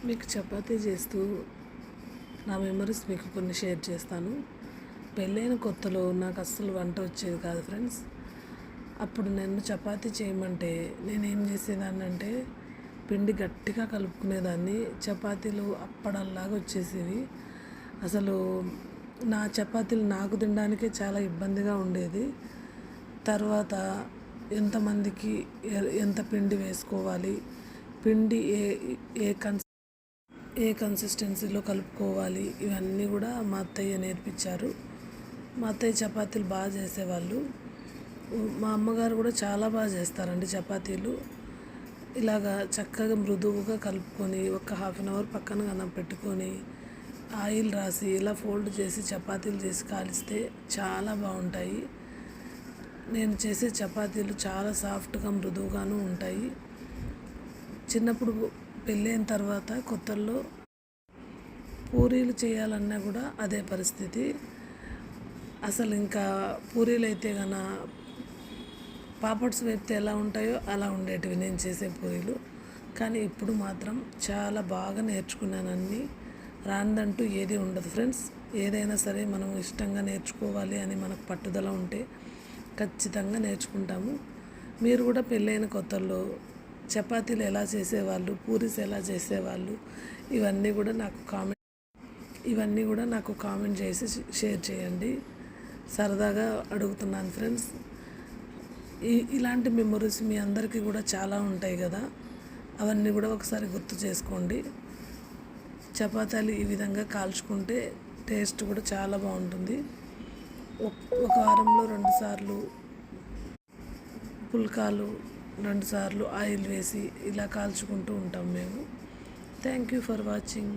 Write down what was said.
మీకు చపాతీ చేస్తూ నా మెమరీస్ మీకు కొన్ని షేర్ చేస్తాను. పెళ్ళైన కొత్తలో నాకు అస్సలు వంట వచ్చేది కాదు ఫ్రెండ్స్. అప్పుడు నన్ను చపాతీ చేయమంటే నేనేం చేసేదాన్నంటే పిండి గట్టిగా కలుపుకునేదాన్ని. చపాతీలు అప్పడల్లాగా వచ్చేసేవి. అసలు నా చపాతీలు నాకు తినడానికే చాలా ఇబ్బందిగా ఉండేది. తర్వాత ఎంతమందికి ఎంత పిండి వేసుకోవాలి, పిండి ఏ కన్సిస్టెన్సీలో కలుపుకోవాలి, ఇవన్నీ కూడా మా అత్తయ్య నేర్పించారు. మా అత్తయ్య చపాతీలు బాగా చేసేవాళ్ళు. మా అమ్మగారు కూడా చాలా బాగా చేస్తారండి చపాతీలు. ఇలాగా చక్కగా మృదువుగా కలుపుకొని ఒక హాఫ్ అన్ అవర్ పక్కన పెట్టుకొని ఆయిల్ రాసి ఇలా ఫోల్డ్ చేసి చపాతీలు చేసి కాలిస్తే చాలా బాగుంటాయి. నేను చేసే చపాతీలు చాలా సాఫ్ట్గా మృదువుగాను ఉంటాయి. చిన్నప్పుడు పెళ్ళైన తర్వాత కొత్తల్లో పూరీలు చేయాలన్నా కూడా అదే పరిస్థితి. అసలు ఇంకా పూరీలు అయితే కన్నా పాపడ్స్ వేపితే ఎలా ఉంటాయో అలా ఉండేటివి నేను చేసే పూరీలు. కానీ ఇప్పుడు మాత్రం చాలా బాగా నేర్చుకున్నాను అన్నీ. రాందంటూ ఏది ఉండదు ఫ్రెండ్స్. ఏదైనా సరే మనం ఇష్టంగా నేర్చుకోవాలి అని మనకు పట్టుదల ఉంటే ఖచ్చితంగా నేర్చుకుంటాము. మీరు కూడా పెళ్ళైన కొత్తల్లో చపాతీలు ఎలా చేసేవాళ్ళు, పూరీస్ ఎలా చేసేవాళ్ళు, ఇవన్నీ కూడా నాకు కామెంట్ చేసి షేర్ చేయండి. సరదాగా అడుగుతున్నాను ఫ్రెండ్స్. ఇలాంటి మెమొరీస్ మీ అందరికీ కూడా చాలా ఉంటాయి కదా, అవన్నీ కూడా ఒకసారి గుర్తు చేసుకోండి. చపాతీలు ఈ విధంగా కాల్చుకుంటే టేస్ట్ కూడా చాలా బాగుంటుంది. ఒక వారంలో 2 సార్లు పుల్కాలు, 2 సార్లు ఆయిల్ వేసి ఇలా కాల్చుకుంటూ ఉంటాం మేము. Thank you for watching.